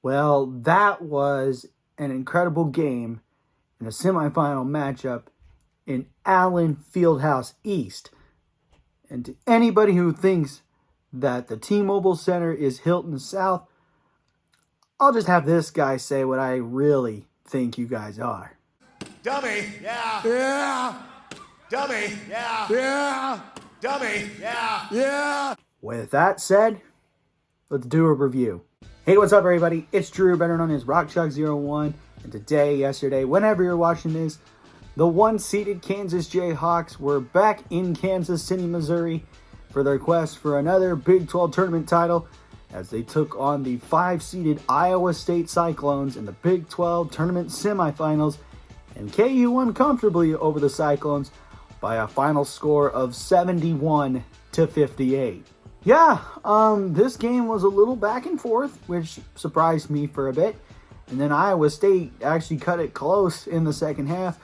Well, that was an incredible game in a semifinal matchup in Allen Fieldhouse East. And to anybody who thinks that the T-Mobile Center is Hilton South, I'll just have this guy say what I really think you guys are. Dummy, yeah. Yeah. Dummy, yeah. Yeah. Dummy, yeah. Yeah. With that said, let's do a review. Hey, what's up, everybody? It's Drew, better known as RockChalk01, and today, yesterday, whenever you're watching this, the one-seeded Kansas Jayhawks were back in Kansas City, Missouri for their quest for another Big 12 tournament title as they took on the 5-seeded Iowa State Cyclones in the Big 12 tournament semifinals, and KU won comfortably over the Cyclones by a final score of 71-58. Yeah, this game was a little back and forth, which surprised me for a bit. And then Iowa State actually cut it close in the second half.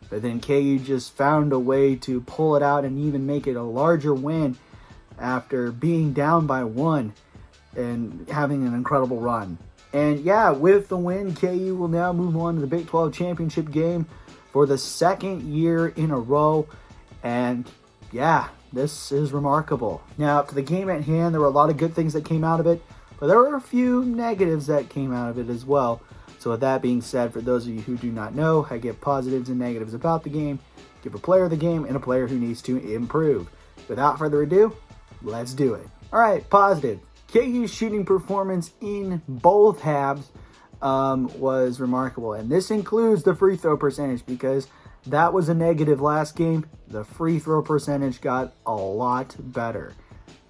But then KU just found a way to pull it out and even make it a larger win after being down by one and having an incredible run. And yeah, with the win, KU will now move on to the Big 12 championship game for the second year in a row. And yeah, this is remarkable. Now, to the game at hand, there were a lot of good things that came out of it, but there were a few negatives that came out of it as well. So with that being said, for those of you who do not know, I give positives and negatives about the game, give a player of the game, and a player who needs to improve. Without further ado, let's do it. All right, positive. KU's shooting performance in both halves was remarkable, and this includes the free throw percentage because that was a negative last game. The free throw percentage got a lot better.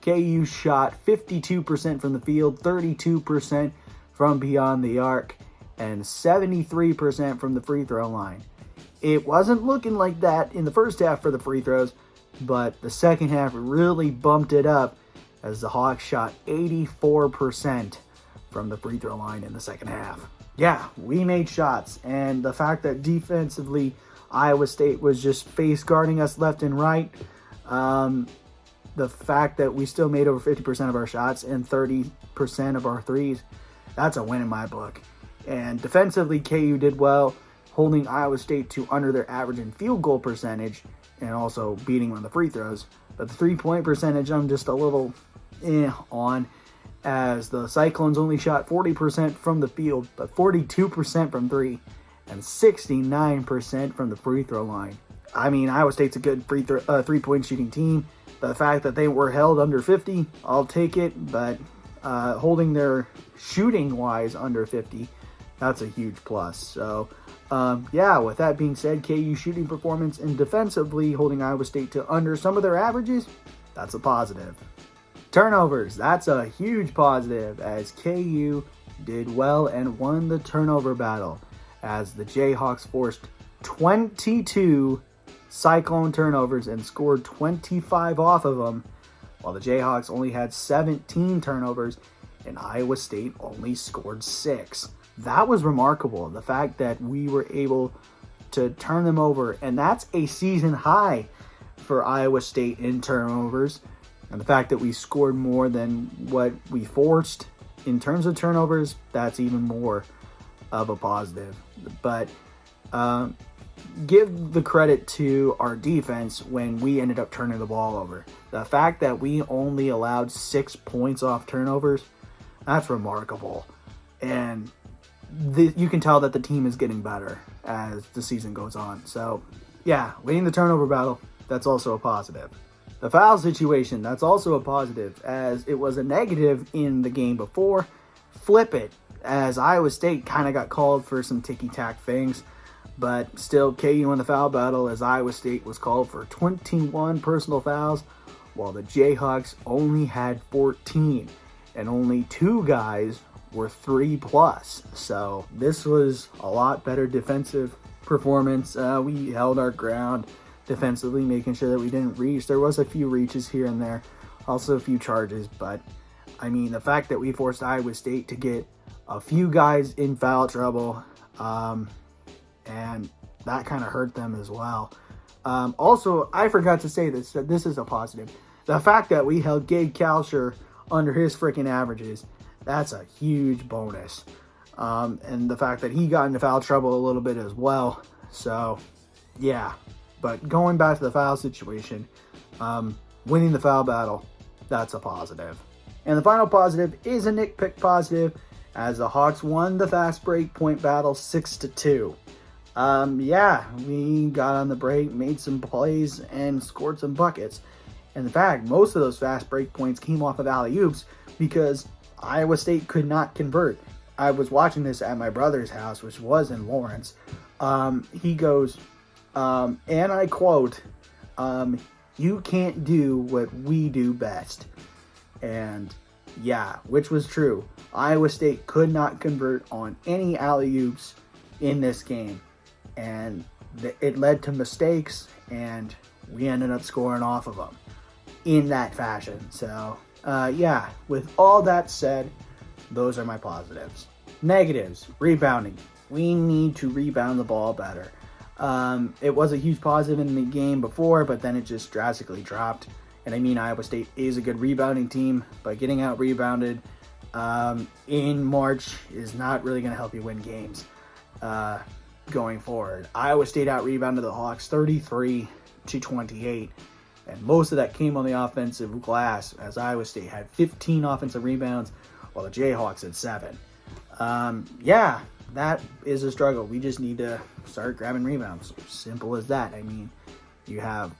KU shot 52% from the field, 32% from beyond the arc, and 73% from the free throw line. It wasn't looking like that in the first half for the free throws, but the second half really bumped it up as the Hawks shot 84% from the free throw line in the second half. Yeah, we made shots, and the fact that defensively Iowa State was just face guarding us left and right. The fact that we still made over 50% of our shots and 30% of our threes, that's a win in my book. And defensively, KU did well, holding Iowa State to under their average in field goal percentage and also beating on the free throws. But the three-point percentage, I'm just a little on, as the Cyclones only shot 40% from the field, but 42% from three, and 69% from the free throw line. I mean, Iowa State's a good three-point shooting team. The fact that they were held under 50, I'll take it, but holding their shooting-wise under 50, that's a huge plus. So, yeah, with that being said, KU shooting performance and defensively holding Iowa State to under some of their averages, that's a positive. Turnovers, that's a huge positive as KU did well and won the turnover battle, as the Jayhawks forced 22 Cyclone turnovers and scored 25 off of them, while the Jayhawks only had 17 turnovers and Iowa State only scored 6. That was remarkable, the fact that we were able to turn them over, and that's a season high for Iowa State in turnovers, and the fact that we scored more than what we forced in terms of turnovers, that's even more of a positive. But give the credit to our defense when we ended up turning the ball over. The fact that we only allowed 6 points off turnovers, that's remarkable. And you can tell that the team is getting better as the season goes on. So, yeah, winning the turnover battle, that's also a positive. The foul situation, that's also a positive, as it was a negative in the game before. Flip it, as Iowa State kind of got called for some ticky-tack things, but still KU won the foul battle as Iowa State was called for 21 personal fouls, while the Jayhawks only had 14, and only 2 guys were 3+. So this was a lot better defensive performance. We held our ground defensively, making sure that we didn't reach. There was a few reaches here and there, also a few charges, but I mean, the fact that we forced Iowa State to get a few guys in foul trouble, and that kind of hurt them as well. Also, I forgot to say this, that this is a positive. The fact that we held Gabe Kalsher under his freaking averages, that's a huge bonus. and the fact that he got into foul trouble a little bit as well. So, yeah. But going back to the foul situation, winning the foul battle, that's a positive. And the final positive is a nitpick positive, as the Hawks won the fast break point battle 6-2. Yeah, we got on the break, made some plays, and scored some buckets. And in fact, most of those fast break points came off of alley-oops because Iowa State could not convert. I was watching this at my brother's house, which was in Lawrence. He goes, and I quote, "You can't do what we do best." And yeah, which was true. Iowa State could not convert on any alley-oops in this game. And it led to mistakes, and we ended up scoring off of them in that fashion. So, yeah, with all that said, those are my positives. Negatives, rebounding. We need to rebound the ball better. It was a huge positive in the game before, but then it just drastically dropped. And I mean, Iowa State is a good rebounding team, but getting out rebounded in March is not really going to help you win games going forward. Iowa State out rebounded the Hawks 33-28, and most of that came on the offensive glass, as Iowa State had 15 offensive rebounds while the Jayhawks had 7. Yeah, that is a struggle. We just need to start grabbing rebounds. Simple as that. I mean, you have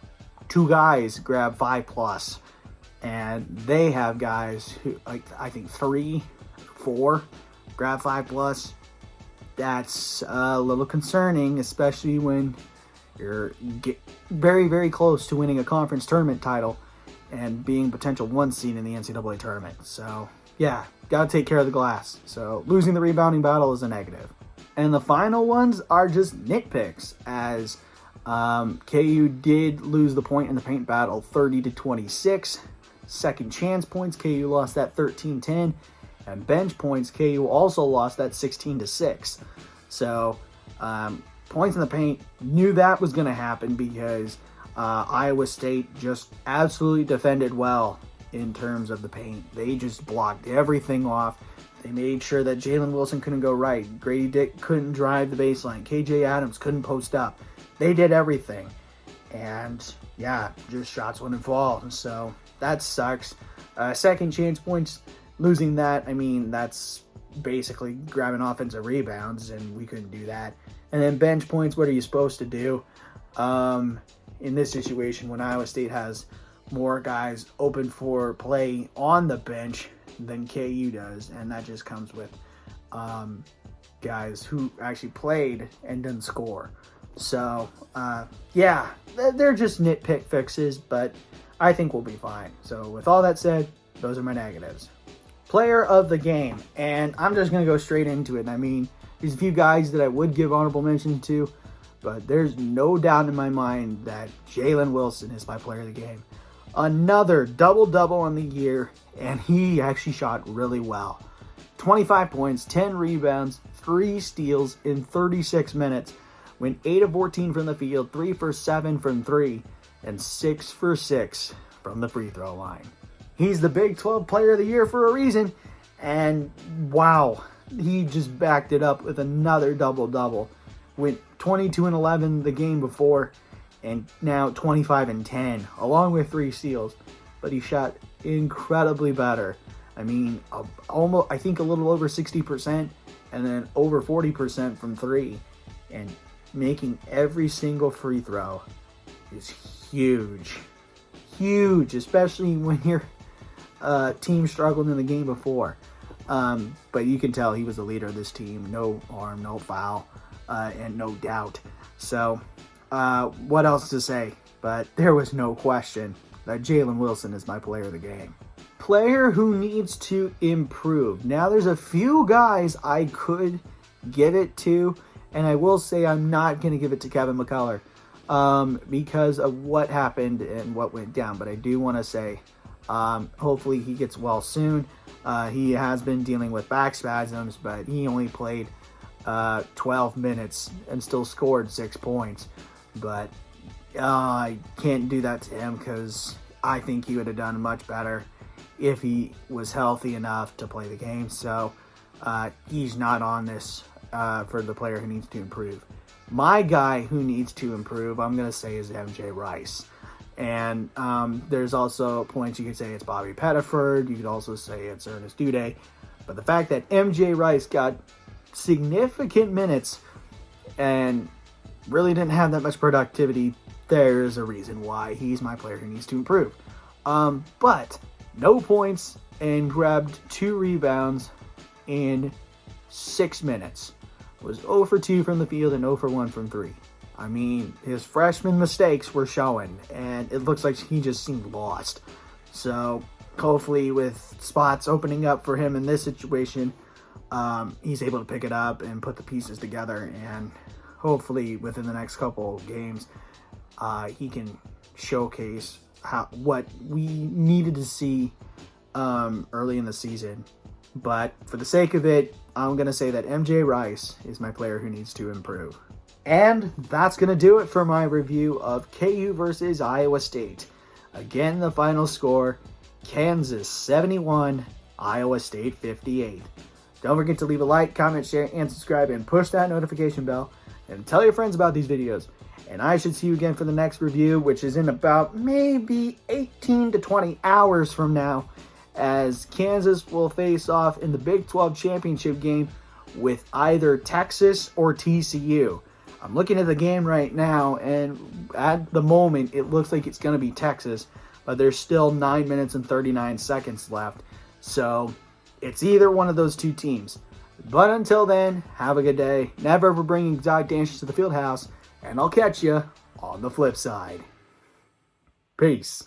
2 guys grab 5+, and they have guys who, like, I think 3, 4 grab 5+. That's a little concerning, especially when you're very, very close to winning a conference tournament title and being potential 1 seed in the NCAA tournament. So, yeah, got to take care of the glass. So, losing the rebounding battle is a negative. And the final ones are just nitpicks, as KU did lose the point in the paint battle 30-26. Second chance points, KU lost that 13-10. And bench points, KU also lost that 16-6. So, points in the paint, knew that was going to happen because Iowa State just absolutely defended well in terms of the paint. They just blocked everything off. They made sure that Jalen Wilson couldn't go right. Grady Dick couldn't drive the baseline. KJ Adams couldn't post up. They did everything. And, yeah, just shots wouldn't fall. So, that sucks. Second chance points, losing that, I mean, that's basically grabbing offensive rebounds, and we couldn't do that. And then bench points, what are you supposed to do? In this situation, when Iowa State has more guys open for play on the bench than KU does, and that just comes with guys who actually played and didn't score. So, yeah, they're just nitpick fixes, but I think we'll be fine. So, with all that said, those are my negatives. Player of the game, and I'm just going to go straight into it. I mean, there's a few guys that I would give honorable mention to, but there's no doubt in my mind that Jalen Wilson is my player of the game. Another double-double on the year, and he actually shot really well. 25 points, 10 rebounds, 3 steals in 36 minutes, went 8 of 14 from the field, 3 for 7 from 3, and 6 for 6 from the free throw line. He's the Big 12 Player of the Year for a reason, and wow, he just backed it up with another double-double. Went 22-11 the game before, and now 25-10, along with 3 steals. But he shot incredibly better. I mean, almost, I think a little over 60%, and then over 40% from 3. And making every single free throw is huge. Huge, especially when your team struggled in the game before. But you can tell he was the leader of this team. No harm, no foul, and no doubt. So, what else to say? But there was no question that Jalen Wilson is my player of the game. Player who needs to improve. Now, there's a few guys I could give it to, and I will say I'm not going to give it to Kevin McCullough because of what happened and what went down. But I do want to say, hopefully he gets well soon. He has been dealing with back spasms, but he only played 12 minutes and still scored 6 points. But I can't do that to him because I think he would have done much better if he was healthy enough to play the game. So he's not on this for the player who needs to improve. My guy who needs to improve, I'm going to say, is MJ Rice. And there's also points you could say it's Bobby Pettiford. You could also say it's Ernest Uday. But the fact that MJ Rice got significant minutes and really didn't have that much productivity, there's a reason why he's my player who needs to improve. But no points and grabbed 2 rebounds in 6 minutes. Was 0 for 2 from the field and 0 for 1 from 3. I mean, his freshman mistakes were showing, and it looks like he just seemed lost. So hopefully with spots opening up for him in this situation, he's able to pick it up and put the pieces together, and hopefully within the next couple games, he can showcase what we needed to see early in the season. But for the sake of it, I'm going to say that MJ Rice is my player who needs to improve. And that's going to do it for my review of KU versus Iowa State. Again, the final score, Kansas 71, Iowa State 58. Don't forget to leave a like, comment, share, and subscribe, and push that notification bell. And tell your friends about these videos. And I should see you again for the next review, which is in about maybe 18 to 20 hours from now, as Kansas will face off in the Big 12 championship game with either Texas or TCU. I'm looking at the game right now, and at the moment, it looks like it's going to be Texas, but there's still 9 minutes and 39 seconds left. So it's either one of those two teams. But until then, have a good day. Never ever bring exotic dancers to the field house, and I'll catch you on the flip side. Peace.